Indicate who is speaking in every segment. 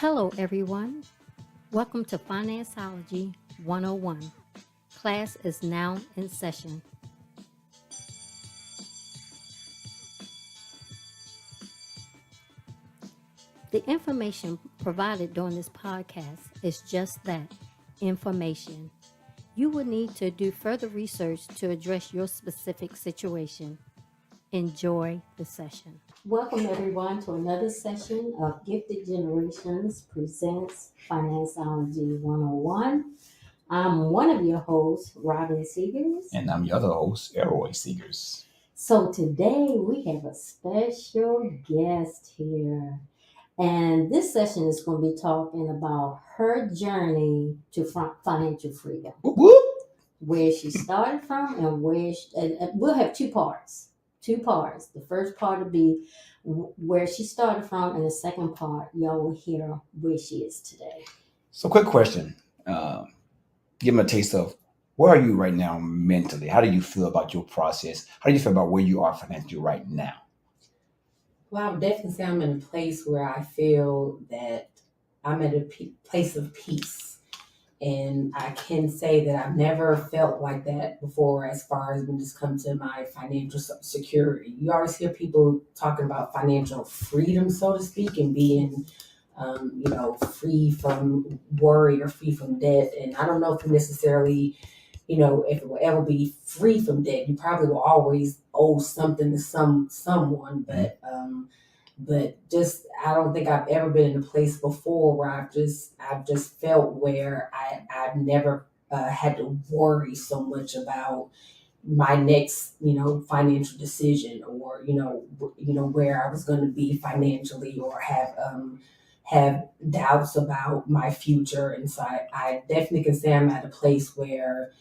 Speaker 1: Hello, everyone. Welcome to Financeology 101. Class is now in session. The information provided during this podcast is just that, information. You will need to do further research to address your specific situation. Enjoy the session. Welcome, everyone, to another session of Gifted Generations presents Financeology 101. I'm one of your hosts, Robin Seegers.
Speaker 2: And I'm your other host, Elroy Seegers.
Speaker 1: So today we have a special guest here. And this session is going to be talking about her journey to financial freedom.
Speaker 2: Whoop, whoop.
Speaker 1: Where she started from and we'll have two parts. The first part will be where she started from, and the second part, y'all will hear where she is today.
Speaker 2: So, quick question. Give them a taste of where are you right now mentally? How do you feel about your process? How do you feel about where you are financially right now?
Speaker 3: Well, I would definitely say I'm in a place where I feel that I'm at a place of peace. And I can say that I've never felt like that before as far as when this comes to my financial security. You always hear people talking about financial freedom, so to speak, and being, free from worry or free from debt. And I don't know if necessarily, if it will ever be free from debt. You probably will always owe something to someone, but just I don't think I've ever been in a place before where I've just felt where I've never had to worry so much about my next financial decision, or where I was going to be financially, or have doubts about my future. And so I definitely can say I'm at a place where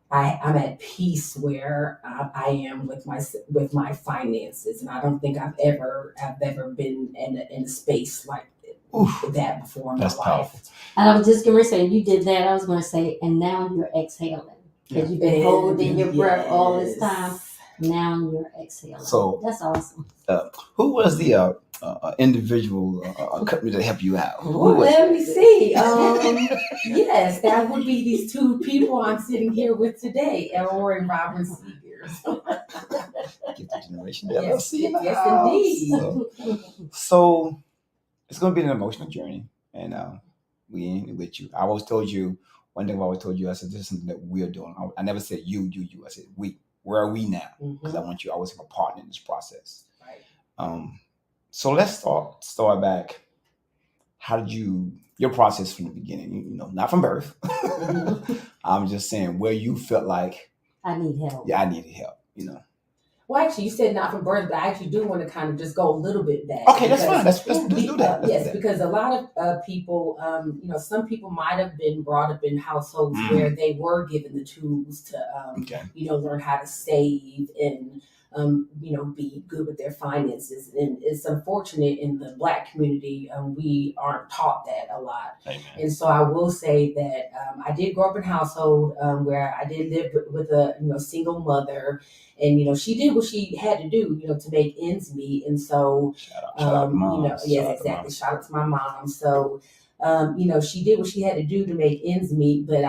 Speaker 3: I'm at peace where I am with my finances, and I don't think I've ever been in a space like that before in my life.
Speaker 2: Powerful.
Speaker 1: And I was just going to say, you did that. I was going to say, and now you're exhaling because you've been holding your breath all this time. Now you're exhaling.
Speaker 2: So
Speaker 1: that's awesome.
Speaker 2: Who was the individual company to help you out?
Speaker 3: Let me see. Yes, that would be these two people I'm sitting here with today, Elroy and Robin Seegers.
Speaker 2: Gifted Generation.
Speaker 3: Yes, indeed.
Speaker 2: So it's going to be an emotional journey, and we ain't with you. I always told you, one thing I've always told you, I said, this is something that we're doing. I never said you. I said we. Where are we now? Because I want you always to have a partner in this process.
Speaker 3: Right.
Speaker 2: So let's start back. How did your process from the beginning? Not from birth. I'm just saying where you felt like
Speaker 1: I need help.
Speaker 2: Yeah, I needed help.
Speaker 3: Well, actually, you said not from birth, but I actually do want to kind of just go a little bit back.
Speaker 2: Okay, that's fine. Let's do that.
Speaker 3: Yes, because a lot of people, some people might have been brought up in households where they were given the tools to, learn how to save and, be good with their finances. And it's unfortunate in the Black community, we aren't taught that a lot.
Speaker 2: Amen.
Speaker 3: And so I will say that I did grow up in a household where I did live with a single mother, and she did what she had to do, to make ends meet. And so,
Speaker 2: shout out to mom.
Speaker 3: Yes, exactly. Shout out to my mom. So, she did what she had to do to make ends meet, but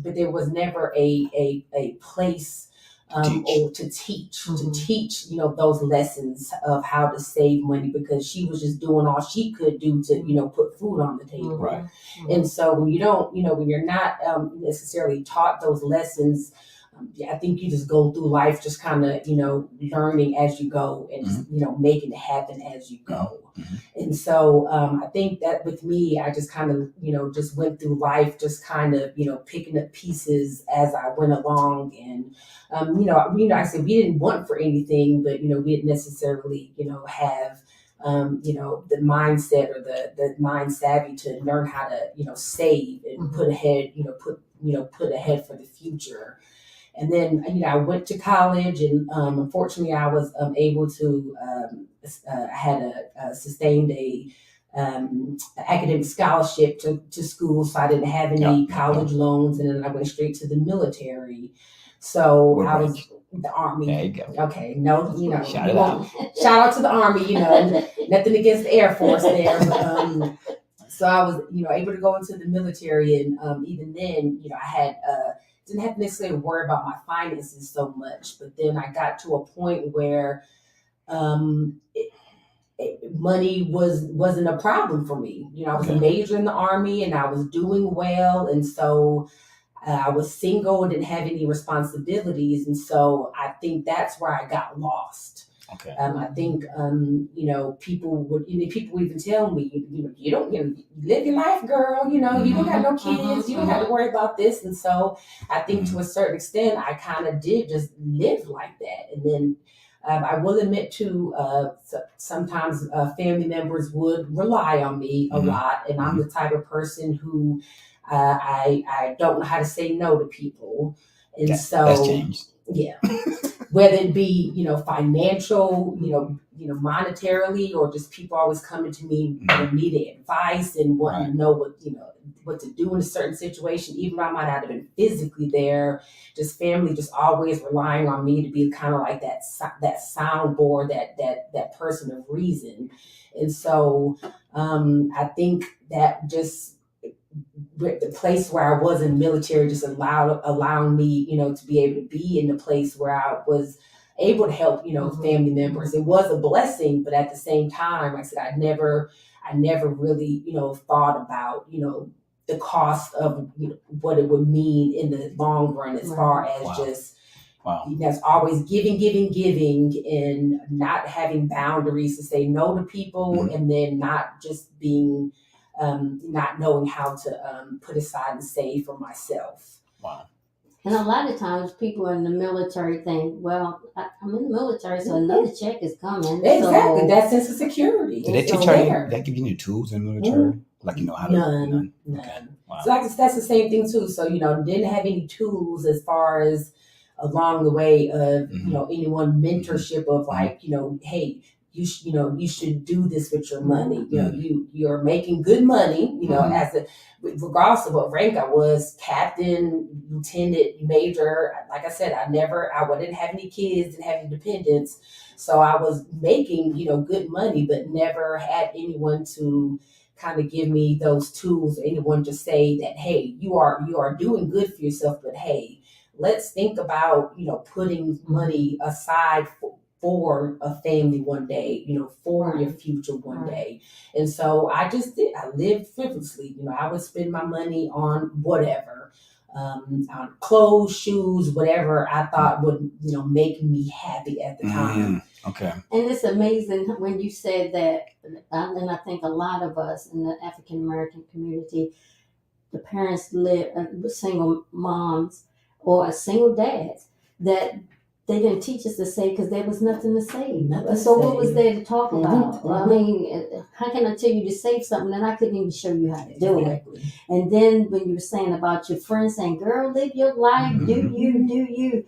Speaker 3: but there was never a place or to teach those lessons of how to save money, because she was just doing all she could do to put food on the table.
Speaker 2: Right.
Speaker 3: And so when you don't when you're not necessarily taught those lessons, I think you just go through life just kind of learning as you go, and making it happen as you go. And so I think that with me, I just kind of just went through life just kind of picking up pieces as I went along. And I said we didn't want for anything, but we didn't necessarily have the mindset or the mind savvy to learn how to save and put ahead for the future. And then, I went to college, and unfortunately, I was able to sustained a academic scholarship to school, so I didn't have any college loans, and then I went straight to the military. So I was the Army.
Speaker 2: There you go.
Speaker 3: Okay, no,
Speaker 2: shout out
Speaker 3: to the Army. Nothing against the Air Force there. But, So I was, able to go into the military, and even then, I had didn't have to necessarily worry about my finances so much. But then I got to a point where um, money wasn't a problem for me. I was a major in the Army, and I was doing well, and so I was single, didn't have any responsibilities, and so I think that's where I got lost.
Speaker 2: Okay.
Speaker 3: I think people would even tell me, you don't you live your life, girl. You don't got no kids, you don't have to worry about this. And so I think to a certain extent, I kind of did just live like that. And then I will admit to sometimes family members would rely on me a lot, and I'm the type of person who I don't know how to say no to people, and
Speaker 2: that's changed.
Speaker 3: Yeah. Whether it be, financial, monetarily, or just people always coming to me needing advice and wanting to know what to do in a certain situation. Even though I might not have been physically there, just family just always relying on me to be kind of like that soundboard, that person of reason. And so I think that just the place where I was in the military just allowing me, to be able to be in the place where I was able to help, family members. It was a blessing, but at the same time, like I said, I never really, thought about, the cost of what it would mean in the long run, as far as just that's always giving, and not having boundaries to say no to people, and then not just being not knowing how to put aside and save for myself.
Speaker 2: Wow.
Speaker 1: And a lot of times people in the military think, well, I'm in the military, so another check is coming.
Speaker 3: Exactly.
Speaker 1: So,
Speaker 3: that sense of security.
Speaker 2: Did they teach you? Did they give you any tools in the military? Like, how to...
Speaker 3: None.
Speaker 2: Okay. Wow.
Speaker 3: So that's the same thing too. So, didn't have any tools as far as along the way of, anyone mentorship of like, hey, you should do this with your money. You're making good money, regardless of what rank I was, captain, lieutenant, major. Like I said, I didn't have any kids, didn't have any dependents. So I was making, good money, but never had anyone to kind of give me those tools, anyone to say that, hey, you are doing good for yourself, but hey, let's think about, putting money aside for a family one day, for your future one day. And so I lived frivolously. I would spend my money on whatever, on clothes, shoes, whatever I thought would, make me happy at the time.
Speaker 2: Okay.
Speaker 1: And it's amazing when you said that, and I think a lot of us in the African American community, the parents live with single moms or single dads, that they didn't teach us to save because there was nothing to save. So what was there to talk about? I mean, how can I tell you to save something and I couldn't even show you how to do it? And then when you were saying about your friends saying, girl, live your life, do you.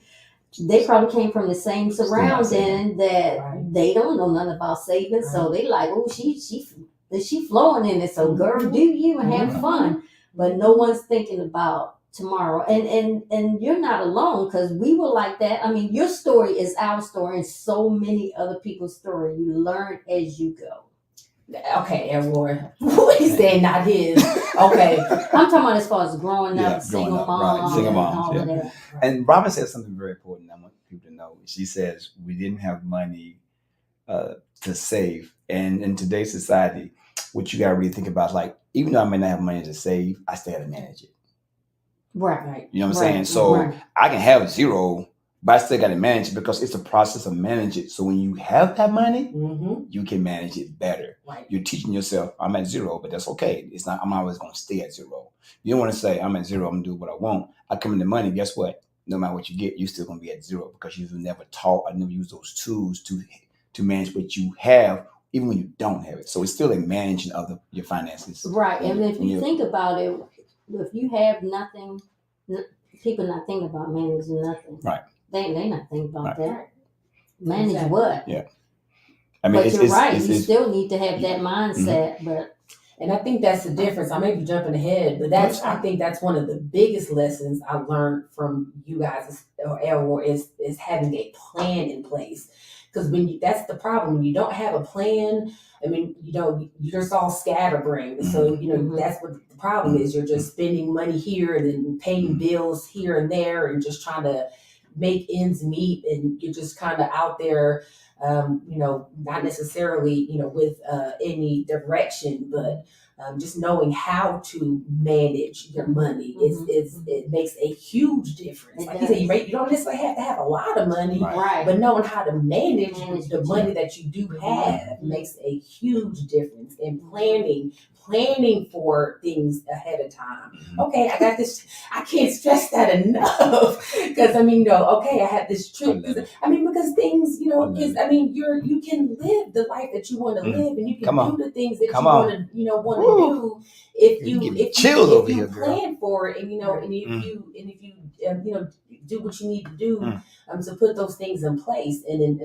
Speaker 1: They probably came from the same surrounding that they don't know nothing about saving. So they like, oh, she flowing in it. So girl, do you and have fun. But no one's thinking about tomorrow. And you're not alone, because we were like that. I mean, your story is our story and so many other people's story. You learn as you go.
Speaker 3: Okay, everyone. He's saying not his. Okay.
Speaker 1: I'm talking about as far as growing up, single mom,
Speaker 2: single
Speaker 1: and
Speaker 2: moms,
Speaker 1: all of that.
Speaker 2: And Robin said something very important I want people to know. She says we didn't have money to save. And in today's society, what you got to really think about, like, even though I may not have money to save, I still have to manage it.
Speaker 1: Right.
Speaker 2: You know what I'm saying? So I can have zero, but I still got to manage it because it's a process of managing it. So when you have that money, you can manage it better.
Speaker 3: Right.
Speaker 2: You're teaching yourself, I'm at zero, but that's okay. It's not, I'm always going to stay at zero. You don't want to say, I'm at zero, I'm going to do what I want. I come into money, guess what? No matter what you get, you're still going to be at zero because you've never taught, I never used those tools to manage what you have, even when you don't have it. So it's still a managing of your finances.
Speaker 1: Right. And if you think about it, if you have nothing, people not thinking about managing nothing.
Speaker 2: Right.
Speaker 1: They not thinking about that. Manage what?
Speaker 2: Yeah. I mean,
Speaker 1: but you're right. You still need to have that mindset. But
Speaker 3: and I think that's the difference. I may be jumping ahead, but I think that's one of the biggest lessons I learned from you guys, or is having a plan in place. because that's the problem. When you don't have a plan, I mean, you're just all scatterbrained. So, that's what the problem is. You're just spending money here and then paying bills here and there and just trying to make ends meet. And you're just kind of out there, not necessarily, with any direction, but just knowing how to manage your money it makes a huge difference. Like you said, you don't necessarily have to have a lot of money,
Speaker 1: Right.
Speaker 3: but knowing how to manage the money that you do have makes a huge difference. And planning for things ahead of time. Okay, I got this. I can't stress that enough because okay, I had this trip. Because things, you can live the life that you want to live, and you can do the things that you want to do if you plan for it, and if you do what you need to do to put those things in place. And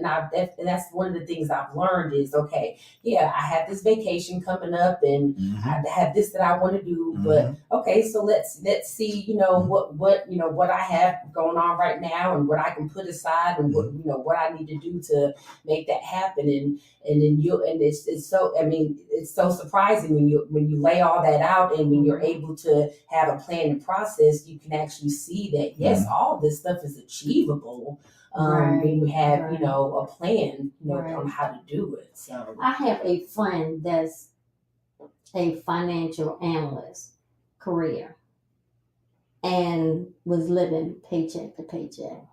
Speaker 3: that's one of the things I've learned is, okay, yeah, I have this vacation coming up and I have this that I want to do, but okay, so let's see, what I have going on right now and what I can put aside and what I need to do to make that happen. And it's so surprising when you lay all that out and when you're able to have a plan and process, you can actually see that yes, all this stuff is achievable when you have a plan on how to do it. So
Speaker 1: I have a friend that's a financial analyst career and was living paycheck to paycheck,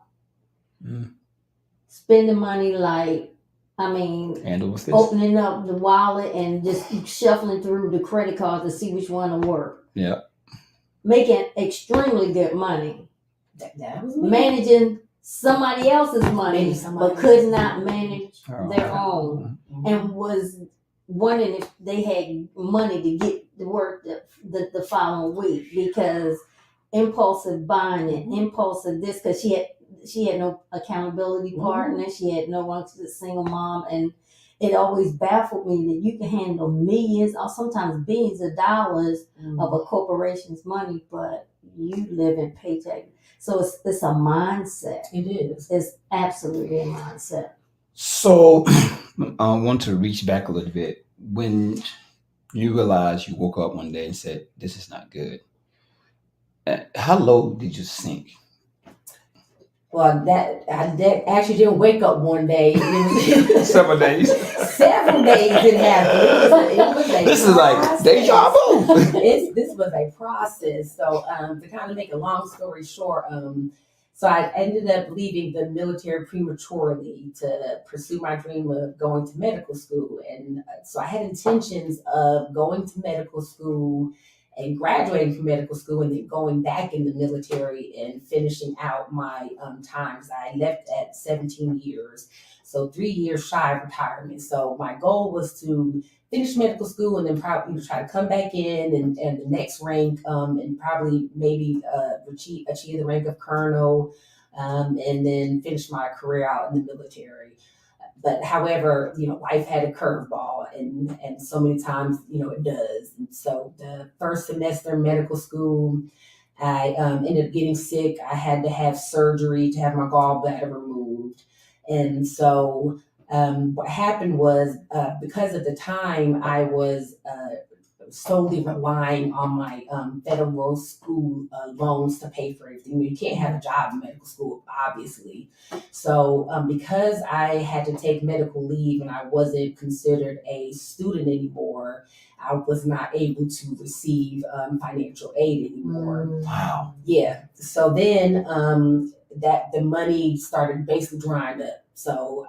Speaker 1: spending money like, opening up the wallet and just shuffling through the credit cards to see which one will work.
Speaker 2: Yeah.
Speaker 1: Making extremely good money.
Speaker 3: That was me.
Speaker 1: Managing somebody else's money, but could not manage their own. And was wondering if they had money to get to work the following week because impulsive buying and impulsive this, because she had no accountability partner. She had no one. She's a single mom, and it always baffled me that you can handle millions or sometimes billions of dollars of a corporation's money, but you live in paycheck. So it's a mindset.
Speaker 3: It is.
Speaker 1: It's absolutely a mindset.
Speaker 2: So I want to reach back a little bit. When you realized you woke up one day and said, "This is not good," how low did you sink?
Speaker 3: Well, that actually didn't wake up one day.
Speaker 2: Several days.
Speaker 3: Several days it happened. It was a
Speaker 2: this is like deja vu.
Speaker 3: This was a process. So to kind of make a long story short, so I ended up leaving the military prematurely to pursue my dream of going to medical school. And so I had intentions of going to medical school and graduating from medical school and then going back in the military and finishing out my times. I left at 17 years, so 3 years shy of retirement. So my goal was to finish medical school and then probably try to come back in and the next rank and probably maybe achieve the rank of colonel and then finish my career out in the military. But however, life had a curveball and so many times, it does. And so the first semester in medical school, I ended up getting sick. I had to have surgery to have my gallbladder removed. And so what happened was because at the time I was solely relying on my federal school loans to pay for everything. You can't have a job in medical school, obviously. So because I had to take medical leave and I wasn't considered a student anymore, I was not able to receive financial aid anymore.
Speaker 2: Wow.
Speaker 3: Yeah. So then that the money started basically drying up. So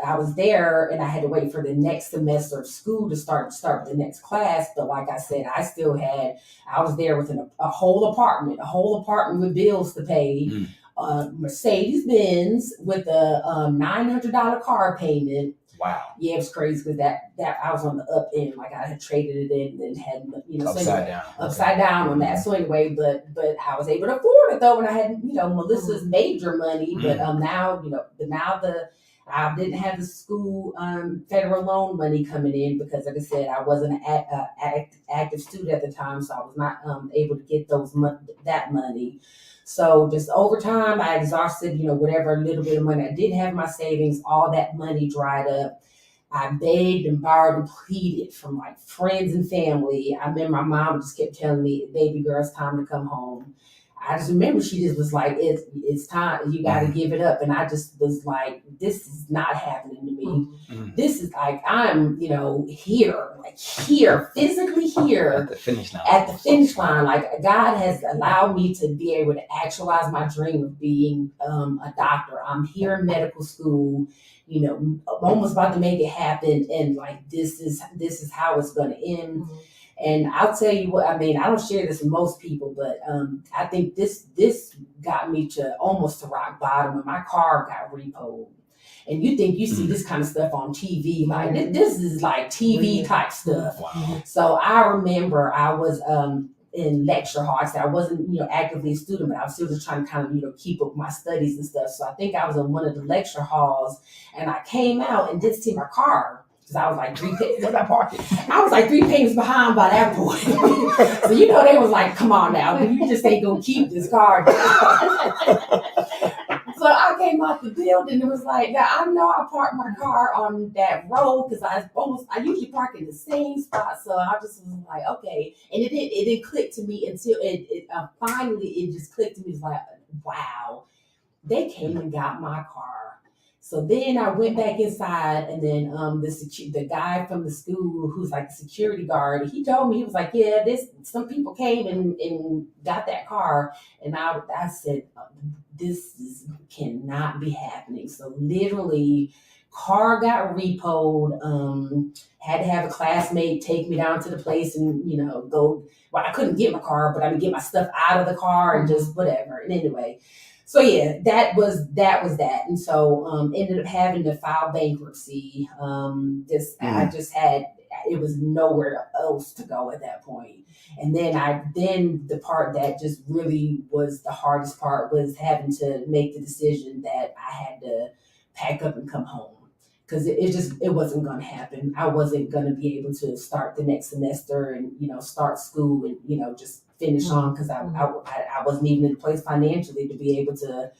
Speaker 3: I was there and I had to wait for the next semester of school to start the next class. But like I said, I was there with a whole apartment with bills to pay, Mercedes-Benz with a $900 car payment.
Speaker 2: Wow.
Speaker 3: Yeah, it was crazy because that I was on the up end, like I had traded it in and had upside down on that. So anyway, but I was able to afford it though when I had Melissa's major money. But now I didn't have the school federal loan money coming in because, like I said, I wasn't an active student at the time, so I was not able to get that money. So just over time, I exhausted, whatever little bit of money I did have in my savings. All that money dried up. I begged and borrowed and pleaded from like friends and family. I remember my mom just kept telling me, "Baby girl, it's time to come home." I just remember she just was like, it's time, you got to give it up. And I just was like, this is not happening to me.
Speaker 2: Mm.
Speaker 3: This is like, I'm, here, physically here.
Speaker 2: At the finish line.
Speaker 3: At the finish line. Like, God has allowed me to be able to actualize my dream of being a doctor. I'm here in medical school, I'm almost about to make it happen. And like, this is how it's going to end. Mm-hmm. And I'll tell you what, I don't share this with most people, but I think this got me to almost to rock bottom when my car got repoed. And you think you see this kind of stuff on TV, like this is like TV type stuff.
Speaker 2: Wow.
Speaker 3: So I remember I was in lecture hall. I wasn't, actively a student, but I was still just trying to kind of, keep up my studies and stuff. So I think I was in one of the lecture halls and I came out and didn't see my car. Because I was like I was like 3 pages behind by that point. So they was like, come on now, you just ain't gonna keep this car. So I came out the building and was like, now I know I parked my car on that road because I usually park in the same spot. So I just was like, okay. And it didn't click to me until finally it just clicked to me. It's like, wow, they came and got my car. So then I went back inside, and then the guy from the school who's like the security guard, he told me, he was like, yeah, some people came and got that car. And I said, cannot be happening. So literally, car got repoed, had to have a classmate take me down to the place and, go, well, I couldn't get my car, but I would get my stuff out of the car and just whatever. And anyway, so yeah, that was that. And so ended up having to file bankruptcy. I just it was nowhere else to go at that point. And then the part that just really was the hardest part was having to make the decision that I had to pack up and come home. Because it wasn't going to happen. I wasn't going to be able to start the next semester and, start school and, just finish on because I wasn't even in a place financially to be able to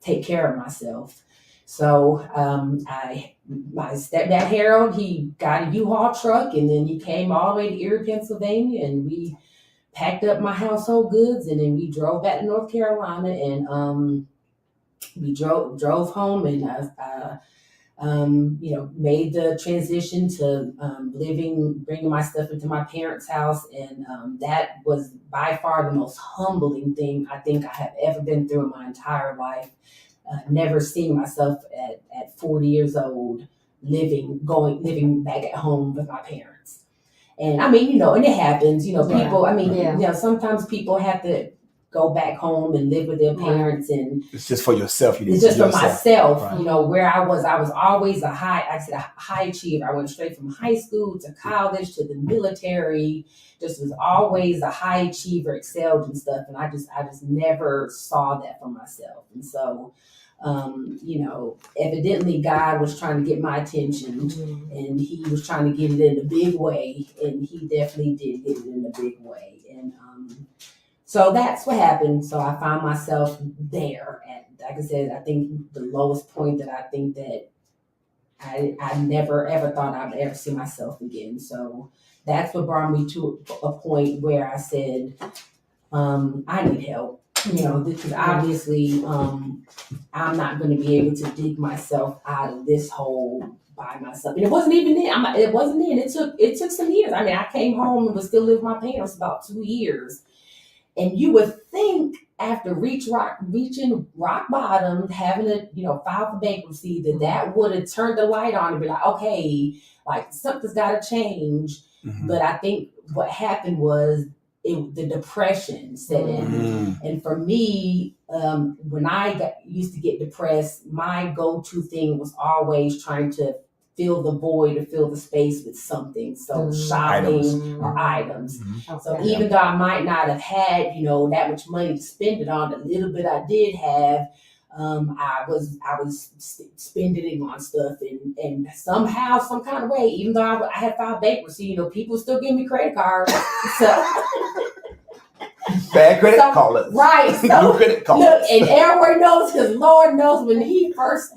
Speaker 3: take care of myself. So my stepdad, Harold, he got a U-Haul truck and then he came all the way to Erie, Pennsylvania, and we packed up my household goods and then we drove back to North Carolina and we drove home and made the transition to bringing my stuff into my parents' house. And that was by far the most humbling thing I think I have ever been through in my entire life. Never seeing myself at 40 years old living back at home with my parents. And and it happens, people, sometimes people have to go back home and live with their parents, and
Speaker 2: it's just for yourself.
Speaker 3: It's just for myself, right. Where I was always a high achiever. I went straight from high school to college to the military. Just was always a high achiever, excelled and stuff. And I just never saw that for myself. And so, evidently God was trying to get my attention, and he was trying to get it in a big way. And he definitely did get it in a big way. And, so that's what happened. So I found myself there. And like I said, I think the lowest point that I think that I never ever thought I would ever see myself again. So that's what brought me to a point where I said, I need help. Because obviously I'm not going to be able to dig myself out of this hole by myself. And it wasn't even then. It wasn't then. It took some years. I came home and was still living with my parents about 2 years. And you would think after reaching rock bottom, having to, file for bankruptcy, that would have turned the light on and be like, okay, like something's got to change. Mm-hmm. But I think what happened was the depression set in. Mm-hmm. And for me, when I used to get depressed, my go-to thing was always trying to fill the void or fill the space with something. So shopping or items. Mm-hmm. So even though I might not have had, that much money to spend it on, the little bit I did have, I was spending it on stuff, and somehow, some kind of way, even though I had filed bankruptcy, you know, people still give me credit cards. So
Speaker 2: Bad credit callers.
Speaker 3: Right.
Speaker 2: Good
Speaker 3: So
Speaker 2: credit callers.
Speaker 3: look, and everyone knows, because Lord knows when he first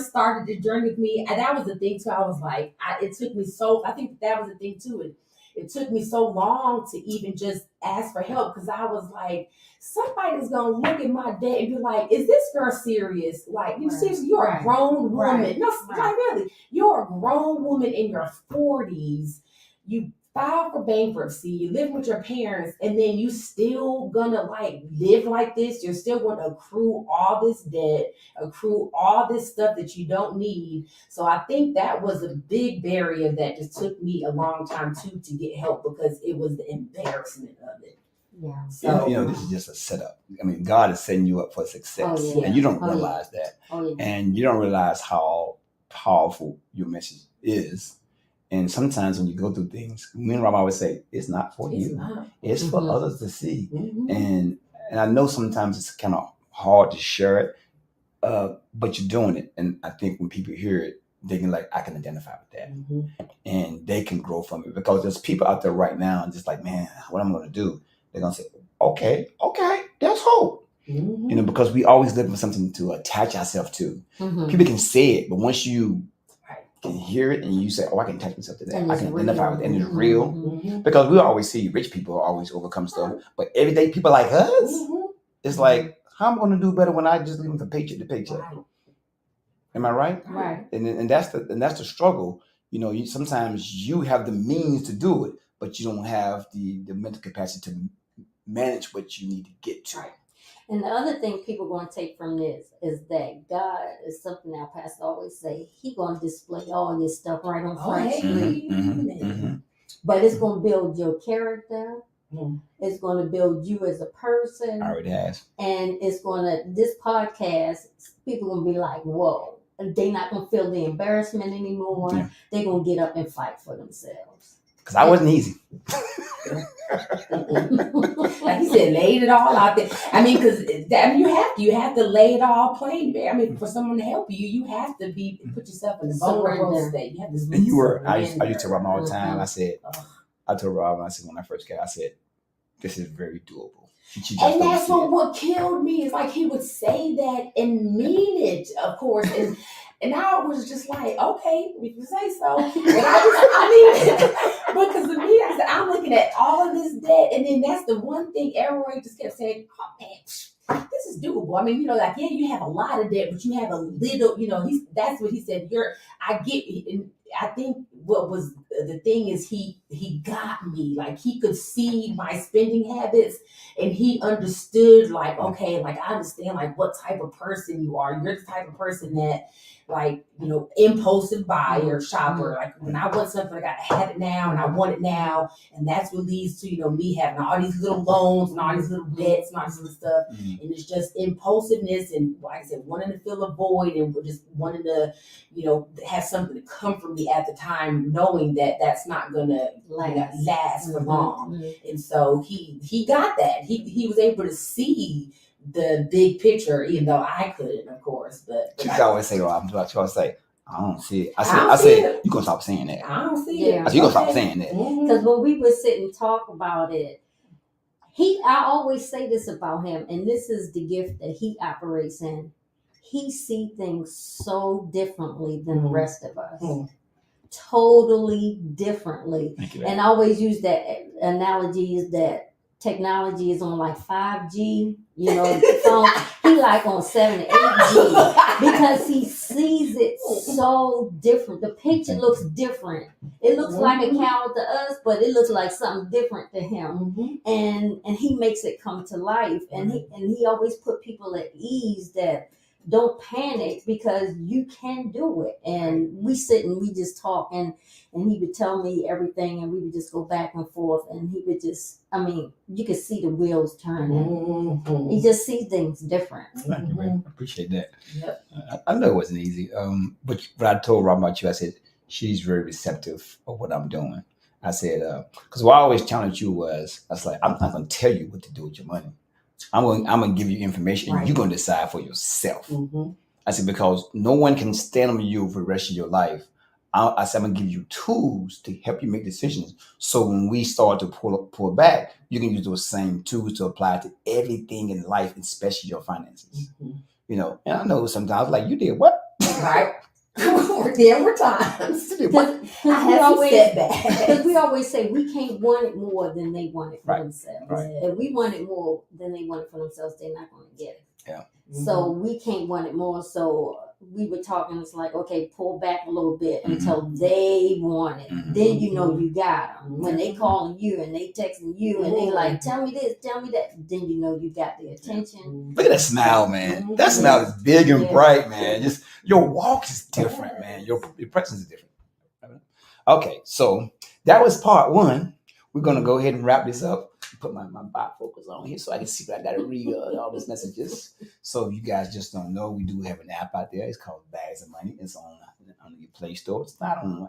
Speaker 3: started the journey with me, and that was the thing too. I was like, it took me so. I think that was the thing too. It took me so long to even just ask for help, because I was like, somebody's gonna look at my debt and be like, "Is this girl serious? Like, you seriously? You're a grown woman.
Speaker 1: Right.
Speaker 3: No, like really, you're a grown woman in your 40s. You filed for bankruptcy, you live with your parents, and then you still gonna like live like this. You're still gonna accrue all this debt, accrue all this stuff that you don't need." So I think that was a big barrier that just took me a long time too to get help, because it was the embarrassment of it.
Speaker 1: Yeah.
Speaker 3: So
Speaker 2: You know, this is just a setup. I mean, God is setting you up for success,
Speaker 1: Oh, yeah.
Speaker 2: and you don't
Speaker 1: Oh, yeah.
Speaker 2: realize that,
Speaker 1: Oh yeah.
Speaker 2: and you don't realize how powerful your message is. And sometimes when you go through things, me and Rob always say, it's not for
Speaker 3: it's
Speaker 2: you.
Speaker 3: not.
Speaker 2: It's for
Speaker 1: Mhm.
Speaker 2: others to see.
Speaker 3: Mhm.
Speaker 2: And I know sometimes it's kind of hard to share it, but you're doing it. And I think when people hear it, they can like, I can identify with that,
Speaker 3: Mhm.
Speaker 2: and they can grow from it, because there's people out there right now just like, man, what am I going to do? They're going to say, okay, there's hope.
Speaker 3: Mhm.
Speaker 2: You know, because we always looking for something to attach ourselves to.
Speaker 1: Mhm.
Speaker 2: People can say it, but once you
Speaker 3: Right.
Speaker 2: can hear it and you say, oh, I can attach myself to that.
Speaker 1: And
Speaker 2: I
Speaker 1: it's
Speaker 2: can identify
Speaker 1: real.
Speaker 2: with it, and it's
Speaker 1: Mhm.
Speaker 2: real.
Speaker 3: Mhm.
Speaker 2: Because we always see rich people always overcome stuff, but everyday people like us,
Speaker 3: Mhm.
Speaker 2: it's like, how am I going to do better when I just live from paycheck to paycheck?
Speaker 3: Right.
Speaker 2: Am I right?
Speaker 1: Right.
Speaker 2: And that's the struggle. You know, sometimes you have the means to do it, but you don't have the mental capacity to manage what you need to get to.
Speaker 3: Right.
Speaker 1: And the other thing people going to take from this is that God is something our pastor always say. He going to display all your stuff right on Front
Speaker 3: hey.
Speaker 1: Street.
Speaker 3: Amen.
Speaker 1: But it's going to build your character.
Speaker 3: Mm.
Speaker 1: It's going to build you as a person.
Speaker 2: I already has.
Speaker 1: And it's going to, this podcast, people going to be like, whoa. They're not going to feel the embarrassment anymore.
Speaker 2: Yeah.
Speaker 1: They're going to get up and fight for themselves.
Speaker 2: Because I wasn't easy.
Speaker 3: Like he said, laid it all out there. I mean, because you have to lay it all plain there. I mean, for someone to help you, you have to put yourself in a vulnerable
Speaker 1: Surrender.
Speaker 3: state. You have to.
Speaker 2: And you were. I used
Speaker 3: surrender.
Speaker 2: to Rob all the time.
Speaker 1: Mhm.
Speaker 2: I said,
Speaker 3: Ugh.
Speaker 2: I told Rob, I said when I first got, I said, this is very doable. She just
Speaker 3: And
Speaker 2: don't
Speaker 3: that's
Speaker 2: see it.
Speaker 3: what killed me is like he would say that and mean it, of course. And I was just like, okay, if you say so. And because to me, I said, I'm looking at all of this debt. And then that's the one thing Elroy just kept saying, oh man, this is doable. I mean, you know, like, yeah, you have a lot of debt, but you have a little, you know, that's what he said. I think what was the thing is he got me. Like he could see my spending habits and he understood like, okay, like I understand like what type of person you are. You're the type of person that like, you know, impulsive buyer, shopper. Like when I want something, I gotta have it now and I want it now. And that's what leads to, you know, me having all these little loans and all these little debts and all this little stuff.
Speaker 2: Mhm.
Speaker 3: And it's just impulsiveness and like I said, wanting to fill a void and just wanting to, you know, have something to come from me at the time, knowing that that's not gonna last for long.
Speaker 1: Mhm.
Speaker 3: And so he got that. He was able to see the big picture, even though I couldn't, of course. But
Speaker 2: She always say, Rob, she always say, I don't see it.
Speaker 3: I
Speaker 2: I
Speaker 3: don't see
Speaker 2: said,
Speaker 3: it.
Speaker 2: you gonna stop saying that.
Speaker 3: I don't see
Speaker 1: Yeah.
Speaker 3: it.
Speaker 2: I said, you gonna stop
Speaker 3: Okay.
Speaker 2: saying that.
Speaker 3: Mhm.
Speaker 1: Because when we would sit and talk about it, I always say this about him, and this is the gift that he operates in. He see things so differently than the
Speaker 3: Mhm.
Speaker 1: rest of us.
Speaker 3: Mhm.
Speaker 1: Totally differently.
Speaker 2: Thank you.
Speaker 1: And I always use that analogy is that technology is on like 5G, you know, the phone. He like on 7 to 8G because he sees it so different. The picture looks different. It looks like a cow to us, but it looks like something different to him.
Speaker 3: Mhm.
Speaker 1: And he makes it come to life. And he always put people at ease that don't panic because you can do it. And we sit and we just talk and he would tell me everything and we would just go back and forth and he would just, I mean, you could see the wheels turning.
Speaker 3: Mhm.
Speaker 1: He just sees things different.
Speaker 2: Thank you, man. I appreciate that.
Speaker 3: Yep.
Speaker 2: I know it wasn't easy. But I told Rob about you. I said, she's very receptive of what I'm doing. I said, because what I always challenged you was, I was like, I'm not going to tell you what to do with your money. I'm going to give you information and
Speaker 3: Right.
Speaker 2: you're going to decide for yourself.
Speaker 3: Mm-hmm.
Speaker 2: I said, because no one can stand on you for the rest of your life. I said, I'm going to give you tools to help you make decisions. So when we start to pull back, you can use those same tools to apply to everything in life, especially your finances.
Speaker 3: Mm-hmm.
Speaker 2: You know, and I know sometimes like you did what?
Speaker 3: Right. There were times.
Speaker 2: You did what?
Speaker 3: I had some
Speaker 1: Because
Speaker 3: setbacks.
Speaker 1: we always say we can't want it more than they want it for
Speaker 2: Right.
Speaker 1: themselves.
Speaker 2: Right.
Speaker 1: If we want it more than they want it for themselves, they're not going to get it.
Speaker 2: Yeah.
Speaker 1: So we can't want it more. So we were talking, it's like, okay, pull back a little bit until they want it.
Speaker 2: Mhm.
Speaker 1: Then you know you got them. When they calling you and they texting you and they like, tell me this, tell me that, then you know you got their attention.
Speaker 2: Look at that smile, man. That smile is big and bright, man. Just your walk is different, man. Your presence is different. Okay, so that was part one. We're gonna go ahead and wrap this up. Put my bifocals on here so I can see what I gotta read all these messages. So if you guys just don't know, we do have an app out there. It's called Bags of Money. It's on your Play Store. It's not on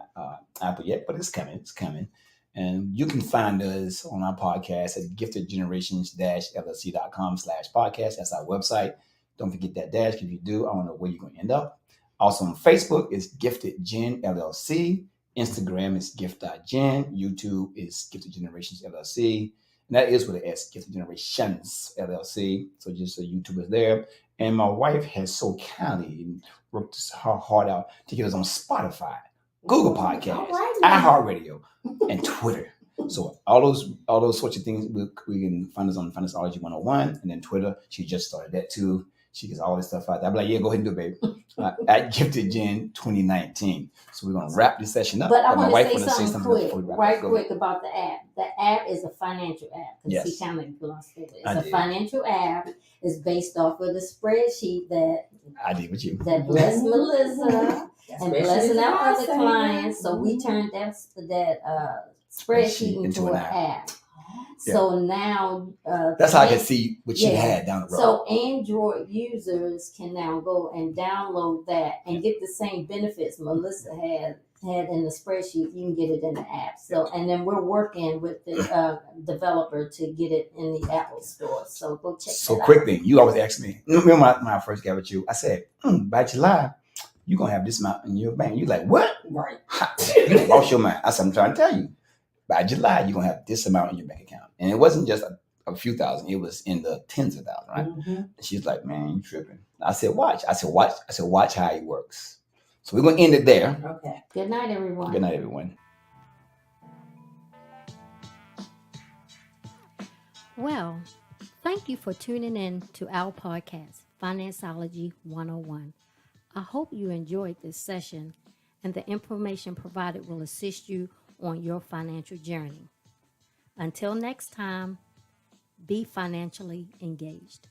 Speaker 2: Apple yet, but it's coming. It's coming. And you can find us on our podcast at giftedgenerations-llc.com/podcast. That's our website. Don't forget that dash. If you do, I don't know where you're going to end up. Also on Facebook, it's Gifted Gen LLC. Instagram is gift.gen. YouTube is Gifted Generations LLC. And that is with an S, Gifted Generations LLC. So just so YouTube is there. And my wife has so kindly worked her heart out to get us on Spotify, Google Podcasts, iHeartRadio, and Twitter. So all those sorts of things we can find us on Finance-ology 101, and then Twitter. She just started that too. She gets all this stuff out there. I'm like, yeah, go ahead and do it, baby. At Gifted Gen 2019. So we're gonna wrap this session up.
Speaker 1: But I
Speaker 2: my
Speaker 1: want
Speaker 2: wife
Speaker 1: to
Speaker 2: wanna
Speaker 1: say something
Speaker 2: else
Speaker 1: quick,
Speaker 2: before we wrap
Speaker 1: right
Speaker 2: up. Go
Speaker 1: quick about the app. The app is a financial app.
Speaker 2: Yes.
Speaker 1: He kind of glossed over it.
Speaker 2: I
Speaker 1: It's a
Speaker 2: did.
Speaker 1: financial app. It's based off of the spreadsheet that
Speaker 2: I did with you.
Speaker 1: blessed Melissa and blessing our other
Speaker 3: Especially
Speaker 1: clients. So we turned that spreadsheet into an app. So now
Speaker 2: That's how I can see what she had down the road.
Speaker 1: So Android users can now go and download that and get the same benefits Melissa had in the spreadsheet. You can get it in the app. So and then we're working with the developer to get it in the Apple store. So go check
Speaker 2: So
Speaker 1: that out.
Speaker 2: quick thing, you always ask me. Remember when I first got with you? I said, by July, you're gonna have this amount in your bank. You're like, what?
Speaker 3: Right.
Speaker 2: You lost your mind. I said, I'm trying to tell you. By July, you're gonna have this amount in your bank account. And it wasn't just a few thousand, it was in the tens of thousands, right?
Speaker 3: Mm-hmm.
Speaker 2: And she's like, man, you tripping. I said, watch. I said, watch how it works. So we're gonna end it there.
Speaker 3: Okay.
Speaker 1: Good night, everyone.
Speaker 2: Good night, everyone.
Speaker 1: Well, thank you for tuning in to our podcast, Financeology 101. I hope you enjoyed this session and the information provided will assist you on your financial journey. Until next time, be financially engaged.